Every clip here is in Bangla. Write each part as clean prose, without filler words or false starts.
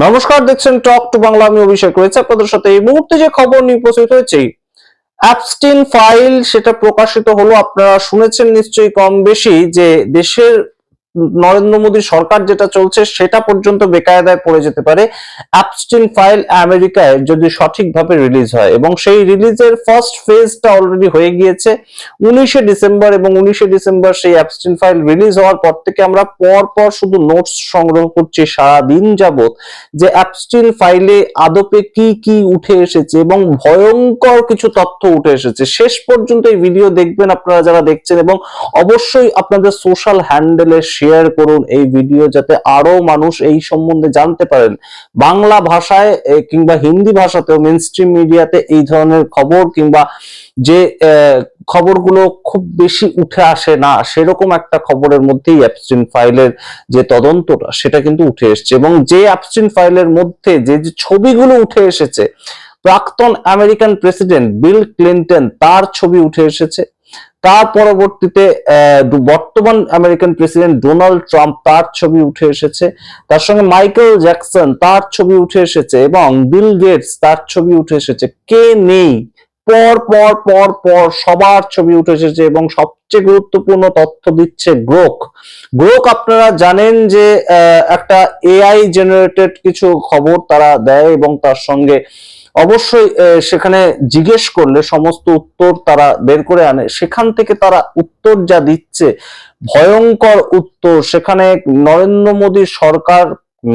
নমস্কার, দেখছেন টক টু বাংলা। আমি অভিষেক রয়েছে আপনাদের সাথে। এই মুহূর্তে যে খবর নিয়ে উপস্থিত হয়েছে, অ্যাপস্টিন ফাইল সেটা প্রকাশিত হলো। আপনারা শুনেছেন নিশ্চয়ই কম বেশি যে দেশের নরেন্দ্র মোদী সরকার যেটা চলছে সেটা পর্যন্ত বেকায়দায় পড়ে যেতে পারে অ্যাপস্টিন ফাইল আমেরিকায় যদি সঠিকভাবে রিলিজ হয়। এবং সেই রিলিজের ফার্স্ট ফেজটা অলরেডি হয়ে গিয়েছে 19শে ডিসেম্বর, এবং 19শে ডিসেম্বর সেই অ্যাপস্টিন ফাইল রিলিজ হওয়ার পর থেকে আমরা পর শুধু নোটস সংগ্রহ করছি সারাদিন যাবত যে অ্যাপস্টিন ফাইলে আদপে কি কি উঠে এসেছে, এবং ভয়ঙ্কর কিছু তথ্য উঠে এসেছে। শেষ পর্যন্ত এই ভিডিও দেখবেন আপনারা যারা দেখছেন, এবং অবশ্যই আপনাদের সোশ্যাল হ্যান্ডেলে শেয়ার করুন এই ভিডিও, যাতে আরো মানুষ এই সম্বন্ধে জানতে পারেন। বাংলা ভাষায় কিংবা হিন্দি ভাষাতেও মেইনস্ট্রিম মিডিয়াতে এই ধরনের খবর কিংবা যে খবরগুলো খুব বেশি উঠে আসে না, সেরকম একটা খবরের মধ্যেই অ্যাপস্টিন ফাইলের যে তদন্তটা সেটা কিন্তু উঠে এসেছে। এবং যে অ্যাপস্টিন ফাইলের মধ্যে যে যে ছবিগুলো উঠে এসেছে, প্রাক্তন আমেরিকান প্রেসিডেন্ট বিল ক্লিনটন তার ছবি উঠে এসেছে। তার পরবর্তীতে বর্তমান আমেরিকান প্রেসিডেন্ট ডোনাল্ড ট্রাম্প তার ছবি উঠে এসেছে। তার সঙ্গে মাইকেল জ্যাকসন তার ছবি উঠে এসেছে, এবং বিল গেটস তার ছবি উঠে এসেছে। কে নেই? পর পর পর পর সবার ছবি উঠে এসেছে। এবং সবচেয়ে গুরুত্বপূর্ণ তথ্য দিচ্ছে গ্রোক। গ্রোক আপনারা জানেন যে একটা এআই জেনারেটেড কিছু খবর তারা দেয়, এবং তার সঙ্গে অবশ্যই সেখানে জিজ্ঞেস করলে সমস্ত উত্তর তারা বের করে আনে। সেখান থেকে তারা উত্তর যা দিচ্ছে, ভয়ঙ্কর উত্তর। সেখানে নরেন্দ্র মোদী সরকার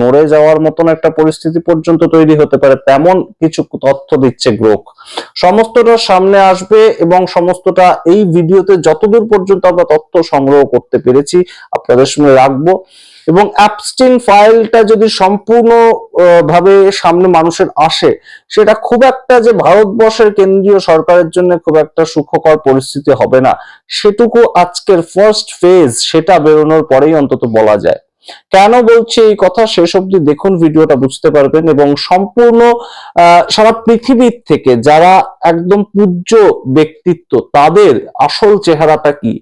নড়ে যাওয়ার মতন একটা পরিস্থিতি পর্যন্ত তৈরি হতে পারে, তেমন কিছু তথ্য দিচ্ছে গ্রোক। সমস্তটা সামনে আসবে, এবং সমস্তটা এই ভিডিওতে যতদূর পর্যন্ত আমরা তথ্য সংগ্রহ করতে পেরেছি আপনাদের সামনে রাখবো। এবং অ্যাপস্টিন ফাইলটা যদি সম্পূর্ণ ভাবে সামনে মানুষের আসে, সেটা খুব একটা যে ভারতবর্ষের কেন্দ্রীয় সরকারের জন্য খুব একটা সুখকর পরিস্থিতি হবে না, সেটুকু আজকের ফার্স্ট ফেজ সেটা বেরোনোর পরেই অন্তত বলা যায়। কেন বলছি এই কথা, শেষ অবধি দেখুন, ভিডিওটা বুঝতে পারবেন। এবং সম্পূর্ণ সারা পৃথিবীর থেকে যারা একদম পূজ্য ব্যক্তিত্ব, তাদের আসল চেহারাটা কি,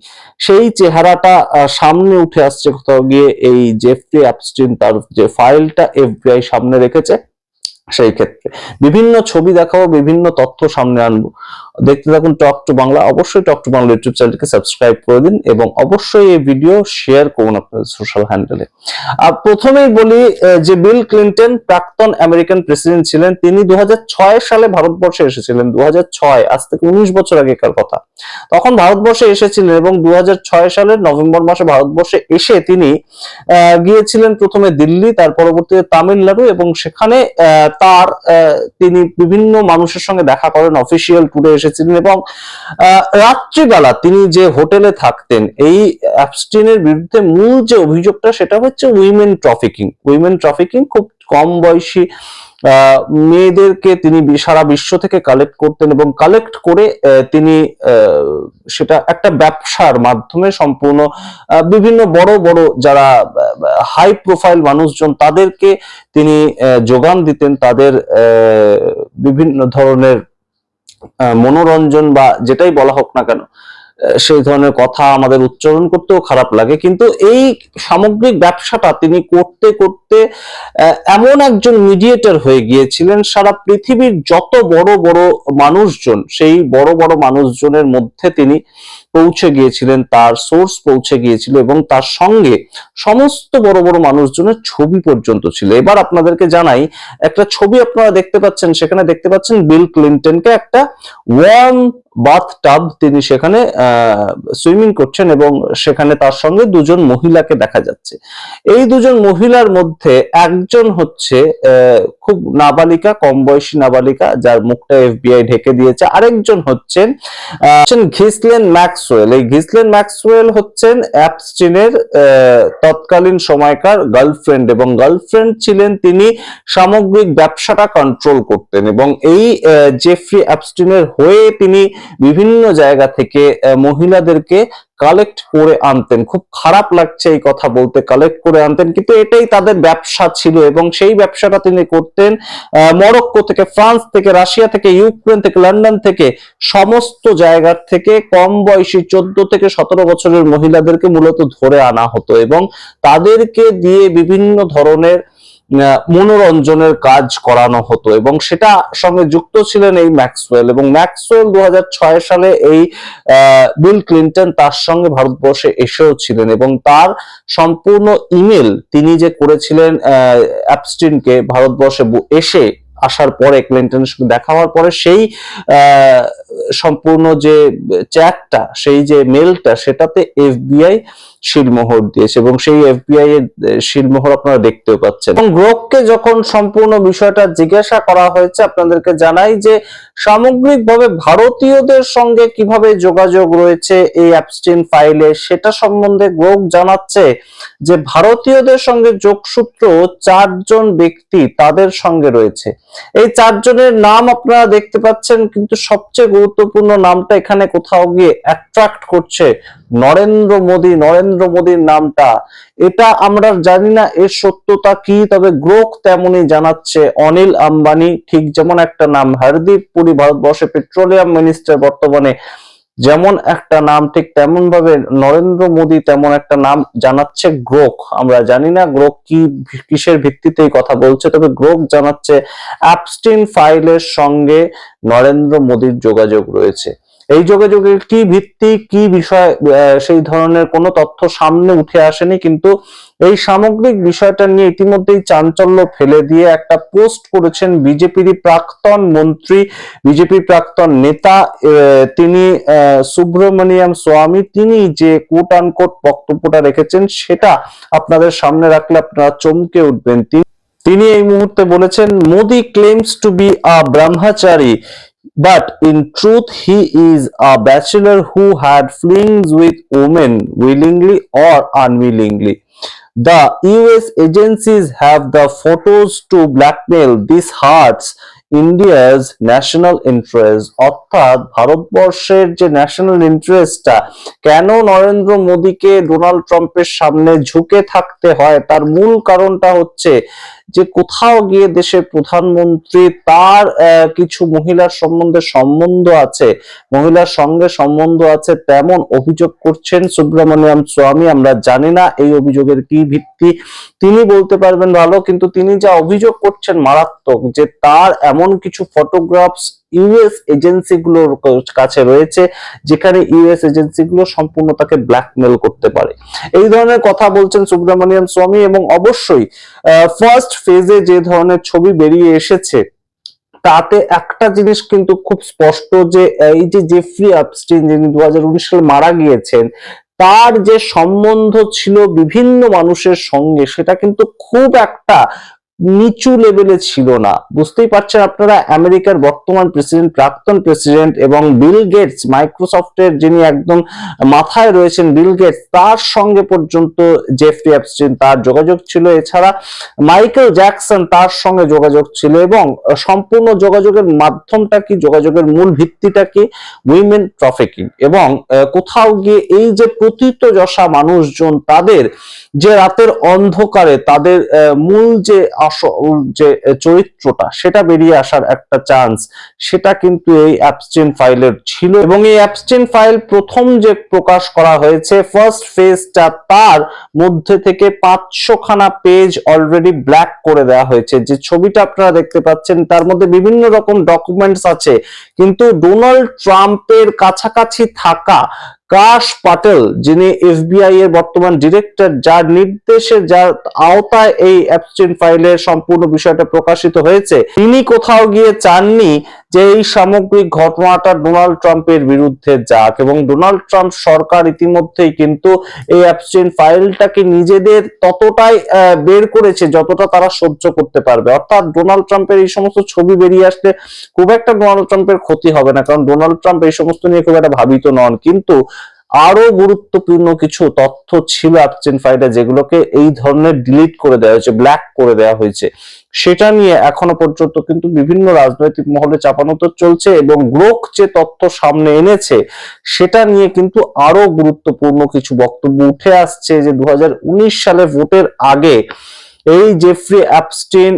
সেই চেহারাটা সামনে উঠে আসছে কোথাও গিয়ে এই জেফ্রি অ্যাপস্টিন তার যে ফাইলটা এফবিআই সামনে রেখেছে। সেই ক্ষেত্রে বিভিন্ন ছবি দেখাবো, বিভিন্ন তথ্য সামনে আনবো। দেখতে থাকুন টক টু বাংলা। অবশ্যই টক টু বাংলা ইউটিউব চ্যানেলকে সাবস্ক্রাইব করে দিন, এবং অবশ্যই এই ভিডিও শেয়ার করুন আপনাদের সোশ্যাল হ্যান্ডেলে। আর প্রথমেই বলি যে বিল ক্লিনটন প্রাক্তন আমেরিকান প্রেসিডেন্ট ছিলেন। তিনি 2006 সালে ভারতবর্ষে এসেছিলেন। 2006, আজ থেকে 19 বছর আগেকার কথা। তখন ভারতবর্ষে এসেছিলেন, এবং 2006 সালের নভেম্বর মাসে ভারতবর্ষে এসে তিনি গিয়েছিলেন প্রথমে দিল্লি, তার পরবর্তীতে তামিলনাড়ু, এবং সেখানে তিনি বিভিন্ন মানুষের সঙ্গে দেখা করেন, অফিসিয়াল ট্যুরে এসেছিলেন। এবং রাত্রিবেলা তিনি যে হোটেলে থাকতেন, এই অ্যাপস্টিনের বিরুদ্ধে মূল যে অভিযোগটা সেটা হচ্ছে উইমেন ট্রাফিকিং। খুব কম বয়সী মেয়েদেরকে তিনি সারা বিশ্ব থেকে কালেক্ট করতেন, এবং কালেক্ট করে তিনি সেটা একটা ব্যবসার মাধ্যমে সম্পূর্ণ বিভিন্ন বড় বড় যারা হাই প্রোফাইল মানুষজন তাদেরকে তিনি যোগান দিতেন। তাদের বিভিন্ন ধরনের মনোরঞ্জন বা যেটাই বলা হোক না কেন, সেই ধরনের কথা আমাদের উচ্চারণ করতেও খারাপ লাগে, কিন্তু এই সামগ্রিক ব্যবসাটা তিনি করতে করতে এমন একজন মিডিয়েটর হয়ে গিয়েছিলেন। সারা পৃথিবীর যত বড় বড় মানুষজন, সেই বড় বড় মানুষজনের মধ্যে তিনি পৌঁছে গিয়েছিলেন, তার সোর্স পৌঁছে গিয়েছিল, এবং তার সঙ্গে সমস্ত বড় বড় মানুষজনের ছবি পর্যন্ত ছিল। এবার আপনাদেরকে জানাই, একটা ছবি আপনারা দেখতে পাচ্ছেন, সেখানে দেখতে পাচ্ছেন বিল ক্লিনটনকে একটা ওয়ার্ম বাথ টাব, তিনি সেখানে সুইমিং করছেন, এবং সেখানে তার সঙ্গে দুজন মহিলাকে দেখা যাচ্ছে। এই দুজন মহিলার মধ্যে একজন হচ্ছে খুব নাবালিকা, কম বয়সী নাবালিকা, যার মুখটা এফবিআই ঢেকে দিয়েছে। আরেকজন হচ্ছেন ঘিসলেন ম্যাক্সওয়েল। এই ঘিসলেন ম্যাক্সওয়েল হচ্ছেন অ্যাপস্টিনের তৎকালীন সময়কার গার্লফ্রেন্ড, এবং গার্লফ্রেন্ড ছিলেন তিনি সামগ্রিক ব্যবসাটা কন্ট্রোল করতেন। এবং এই জেফ্রি অ্যাপস্টিনের হয়ে তিনি বিভিন্ন জায়গা থেকে মহিলাদেরকে কালেক্ট করে আনতেন। খুব খারাপ লাগছে এই কথা বলতে, কালেক্ট করে আনতেন, কিন্তু এটাই তাদের ব্যবসা ছিল। এবং সেই ব্যবসাটা তিনি করতেন মরক্কো থেকে, ফ্রান্স থেকে, রাশিয়া থেকে, ইউক্রেন থেকে, লন্ডন থেকে, সমস্ত জায়গার থেকে কম বয়সী 14 থেকে 17 বছরের মহিলাদেরকে মূলত ধরে আনা হতো, এবং তাদেরকে দিয়ে বিভিন্ন ধরনের মনোরঞ্জনের কাজ করানো হতো, এবং সেটা সঙ্গে যুক্ত ছিলেন এই ম্যাক্সওয়েল, এবং ম্যাক্সওয়েল 2006 সালে এই বিল ক্লিন্টন তার সঙ্গে ভারতবর্ষে এসেও ছিলেন, এবং তার সম্পূর্ণ ইমেল তিনি যে করেছিলেন অ্যাপস্টিনকে ভারতবর্ষে এসে আসার পরে, ক্লিন্টনের সঙ্গে দেখা হওয়ার পরে সেই সম্পূর্ণ যে চ্যাটটা, সেই যে মেলটা, সেটাতে এফবিআই শিলমোহর দিয়েছে, এবং সেই এফবিআই এর শিলমোহর আপনারা দেখতেও পাচ্ছেন। এবং গ্রোককে যখন সম্পূর্ণ বিষয়টা জিজ্ঞাসা করা হয়েছে, আপনাদেরকে জানাই যে সামগ্রিকভাবে ভারতীয়দের সঙ্গে কিভাবে যোগাযোগ রয়েছে এই অ্যাপস্টিন ফাইলে, সেটা সম্বন্ধে গ্রোক জানাচ্ছে যে ভারতীয়দের সঙ্গে যোগসূত্র 4 জন ব্যক্তি তাদের সঙ্গে রয়েছে। এই 4 জনের নাম আপনারা দেখতে পাচ্ছেন, কিন্তু সবচেয়ে গুরুত্বপূর্ণ নামটা এখানে কোথাও গিয়ে অ্যাট্রাক্ট করছে নরেন্দ্র মোদী। নরেন্দ্র মোদীর নামটা, এটা আমরা জানি না এর সত্যতা কি, তবে গ্রোক তেমনই জানাচ্ছে। অনিল আম্বানি ঠিক যেমন একটা নাম, হরদীপ পুরী ভারতবর্ষে পেট্রোলিয়াম মিনিস্টার বর্তমানে যেমন একটা নাম, ঠিক তেমন ভাবে নরেন্দ্র মোদী তেমন একটা নাম জানাচ্ছে গ্রোক। আমরা জানি না গ্রোক কি কিসের ভিত্তিতে এই কথা বলছে, তবে গ্রোক জানাচ্ছে অ্যাপস্টিন ফাইলের সঙ্গে নরেন্দ্র মোদীর যোগাযোগ রয়েছে। এই যোগাযোগের কি ভিত্তি, কি বিষয়, সেই ধরনের কোনো তথ্য সামনে উঠে আসেনি, কিন্তু এই সামগ্রিক বিষয়টা নিয়ে ইতিমধ্যেই চাঞ্চল্য ফেলে দিয়ে একটা পোস্ট করেছেন বিজেপির প্রাক্তন মন্ত্রী, বিজেপির প্রাক্তন নেতা, তিনি সুব্রমণিয়াম স্বামী। তিনি যে কোট আনকোট বক্তব্যটা রেখেছেন, সেটা আপনাদের সামনে রাখলে আপনারা চমকে উঠবেন। তিনি এই মুহূর্তে বলেছেন, Modi claims to be a brahmachari, but in truth he is a bachelor who had flings with women willingly or unwillingly. The US agencies have the photos to blackmail. This hurts India's national interest. অর্থাৎ ভারতবর্ষের যে ন্যাশনাল ইন্টারেস্টটা কেন নরেন্দ্র মোদীকে ডোনাল্ড ট্রাম্পের সামনে ঝুঁকে থাকতে হয়, তার মূল কারণটা হচ্ছে যে কোথাও গিয়ে দেশের প্রধানমন্ত্রী তার কিছু মহিলার সম্বন্ধ আছে, মহিলার সঙ্গে সম্বন্ধ আছে, তেমন অভিযোগ করছেন সুব্রমণিয়াম স্বামী। আমরা জানি না এই অভিযোগের কি ভিত্তি, তিনি বলতে পারবেন ভালো, কিন্তু তিনি যা অভিযোগ করছেন মারাত্মক, যে তার এমন কিছু ফটোগ্রাফস ইউএস এজেন্সিগুলোর কাছে রয়েছে যেখানে ইউএস এজেন্সিগুলো সম্পূর্ণ তাকে ব্ল্যাকমেল করতে পারে। এই ধরনের কথা বলছেন সুব্রমণিয়াম স্বামী, এবং অবশ্যই ফার্স্ট ফেজে যে ধরনের ছবি বেরিয়ে এসেছে তাতে একটা জিনিস কিন্তু খুব স্পষ্ট, যে এই যে জেফ্রি আপস্টিন যিনি 2019 সালে মারা গিয়েছেন, তার যে সম্বন্ধ ছিল বিভিন্ন মানুষের সঙ্গে, সেটা কিন্তু খুব একটা নিচু লেভেলে ছিল না। বুঝতেই পারছেন আপনারা, আমেরিকার বর্তমান প্রেসিডেন্ট, প্রাক্তন প্রেসিডেন্ট, এবং বিল গেটস, মাইক্রোসফটের যিনি একদম মাথায় রয়েছেন বিল গেটস, তার সঙ্গে পর্যন্ত জেফ্রি অ্যাপস্টিন তার যোগাযোগ ছিল। এছাড়া মাইকেল জ্যাকসন, তার সঙ্গে যোগাযোগ ছিল, এবং সম্পূর্ণ যোগাযোগের মাধ্যমটা কি, যোগাযোগের মূল ভিত্তিটা কি, উইমেন ট্রাফিকিং। এবং কোথাও গিয়ে এই যে প্রথিতযশা মানুষজন, তাদের যে রাতের অন্ধকারে তাদের মূল যে চরিত্রটা, সেটা বেরিয়ে আসার একটা চান্স, সেটা কিন্তু এই অ্যাপস্টিন ফাইলের ছিল। এবং এই অ্যাপস্টিন ফাইল প্রথম যে প্রকাশ করা হয়েছে ফার্স্ট ফেজটা, তার মধ্যে থেকে 500 খানা পেজ অলরেডি ব্ল্যাক করে দেওয়া হয়েছে। যে ছবিটা আপনারা দেখতে পাচ্ছেন তার মধ্যে বিভিন্ন রকম ডকুমেন্টস আছে, কিন্তু ডোনাল্ড ট্রাম্পের কাছাকাছি থাকা কাশ পাটেল, যিনি এফবিআই এর বর্তমান ডিরেক্টর, যার নির্দেশে, যার আওতায় এই অ্যাপস্টিন ফাইলের সম্পূর্ণ বিষয়টা প্রকাশিত হয়েছে, তিনি কোথাও গিয়ে চাননি যে এই সামগ্রিক ঘটনাটা ডোনাল্ড ট্রাম্পের বিরুদ্ধে যাক। এবং ডোনাল্ড ট্রাম্প সরকার ইতিমধ্যেই কিন্তু এই অ্যাপস্টিন ফাইলটাকে নিজেদের ততটাই বের করেছে যতটা তারা সহ্য করতে পারবে। অর্থাৎ ডোনাল্ড ট্রাম্পের এই সমস্ত ছবি বেরিয়ে আসলে খুব একটা ডোনাল্ড ট্রাম্পের ক্ষতি হবে না, কারণ ডোনাল্ড ট্রাম্প এই সমস্ত নিয়ে খুব একটা ভাবিত নন। কিন্তু আরো গুরুত্বপূর্ণ কিছু তথ্য ছিল অ্যাপস্টিন ফাইলে, যেগুলোকে এই ধরনের ডিলিট করে দেওয়া হয়েছে, ব্ল্যাক করে দেওয়া হয়েছে, সেটা নিয়ে এখনো পর্যন্ত কিন্তু বিভিন্ন রাজনৈতিক মহলে চাপানোতর চলছে। এবং গ্রোক যে তথ্য সামনে এনেছে, সেটা নিয়ে কিন্তু আরো গুরুত্বপূর্ণ কিছু বক্তব্য উঠে আসছে, যে 2019 সালে ভোটের আগে এই জেফ্রি অ্যাপস্টিন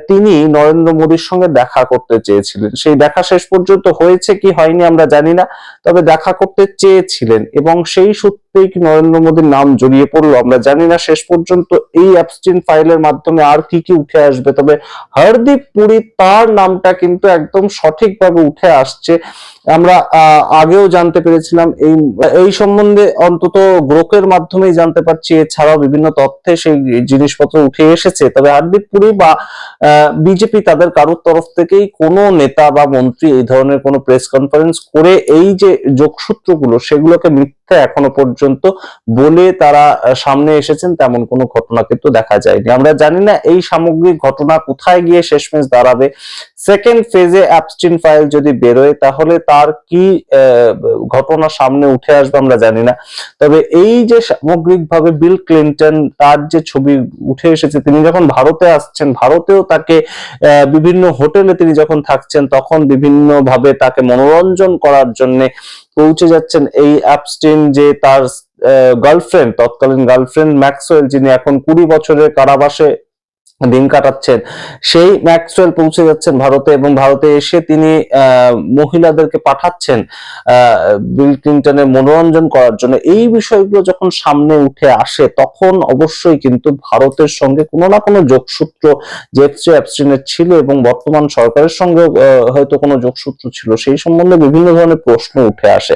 তিনি নরেন্দ্র মোদীর সঙ্গে দেখা করতে চেয়েছিলেন। সেই দেখা শেষ পর্যন্ত হয়েছে কি হয়নি আমরা জানি না, তবে দেখা করতে চেয়েছিলেন, এবং সেই সূত্রে মুহূর্তেই কি নরেন্দ্র মোদীর নাম জড়িয়ে পড়লো আমরা জানি না। শেষ পর্যন্ত এই অ্যাপস্টিন ফাইলের মাধ্যমে আর কি কি উঠে আসবে, তবে হরদীপ পুরী তার নামটা কিন্তু একদম সঠিকভাবে উঠে আসছে। আমরা আগেও জানতে পেরেছিলাম, এই সম্বন্ধে অন্তত গ্রোকের মাধ্যমেই জানতে পারছি, এছাড়াও বিভিন্ন তথ্যে সেই জিনিসপত্র উঠে এসেছে। তবে হরদীপ পুরী বা বিজেপি তাদের কারোর তরফ থেকেই কোনো নেতা বা মন্ত্রী এই ধরনের কোনো প্রেস কনফারেন্স করে এই যে যোগসূত্রগুলো সেগুলোকে মিথ্যা এখনো পর্যন্ত বলে তারা সামনে এসেছেন, তেমন কোনো ঘটনা কিন্তু দেখা যায়নি। আমরা জানি না এই সামগ্রিক ঘটনা কোথায় গিয়ে শেষমেশ দাঁড়াবে। সেকেন্ড ফেজে অ্যাপস্টিন ফাইল যদি বেরোয় তাহলে তার কি ঘটনা সামনে উঠে আসবে আমরা জানি না। তবে এই যে সামগ্রিকভাবে বিল ক্লিনটন তার যে ছবি উঠে এসেছে, তিনি যখন ভারতে আসছেন, ভারতেও তাকে বিভিন্ন হোটেলে তিনি যখন থাকছেন তখন বিভিন্ন ভাবে তাকে মনোরঞ্জন করার জন্য পৌঁছে যাচ্ছেন এই অ্যাপস্টিন, যে তার গার্লফ্রেন্ড, তৎকালীন গার্লফ্রেন্ড ম্যাক্সওয়েল, যিনি এখন 20 বছরের কারাবাসে দিন কাটাচ্ছেন, সেই ম্যাক্সওয়েল পৌঁছে যাচ্ছেন ভারতে, এবং ভারতে এসে তিনি মহিলাদেরকে পাঠাচ্ছেন বিল ক্লিনটনের মনোরঞ্জন করার জন্য। এই বিষয়গুলো যখন সামনে উঠে আসে তখন অবশ্যই কিন্তু ভারতের সঙ্গে কোনো না কোনো যোগসূত্র জেফ্রি অ্যাপস্টিনের ছিল, এবং বর্তমান সরকারের সঙ্গে হয়তো কোনো যোগসূত্র ছিল, সেই সম্বন্ধে বিভিন্ন ধরনের প্রশ্ন উঠে আসে।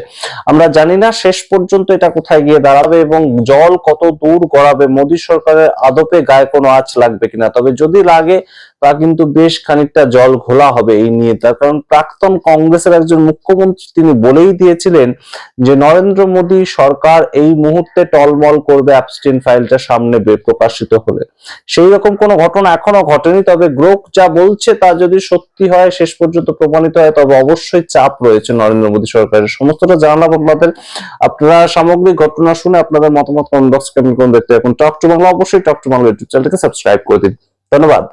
আমরা জানি না শেষ পর্যন্ত এটা কোথায় গিয়ে দাঁড়াবে এবং জল কত দূর গড়াবে, মোদী সরকারের আদপে গায়ে কোনো আঁচ লাগবে কিনা। তবে যদি লাগে তা কিন্তু বেশ খানিকটা জল ঘোলা হবে এই নিয়ে, তার কারণ প্রাক্তন কংগ্রেসের একজন মুখ্যমন্ত্রী তিনি বলেই দিয়েছিলেন যে নরেন্দ্র মোদী সরকার এই মুহূর্তে টলমল করবে অ্যাপস্টিন ফাইলটা সামনে প্রকাশিত হলে। সেই রকম কোনো ঘটনা এখনো ঘটেনি, তবে গ্রোক যা বলছে তা যদি সত্যি হয়, শেষ পর্যন্ত প্রমাণিত হয়, তবে অবশ্যই চাপ রয়েছে নরেন্দ্র মোদী সরকারের। সমস্তটা জানালাম আপনাদের। আপনারা সামগ্রিক ঘটনা শুনে আপনাদের মতামত কমেন্ট বক্সে কমেন্ট করুন। দেখতে এখন টক টু বাংলা, অবশ্যই টক টু বাংলা ইউটিউব চ্যানেলকে সাবস্ক্রাইব করে দিন। ধন্যবাদ।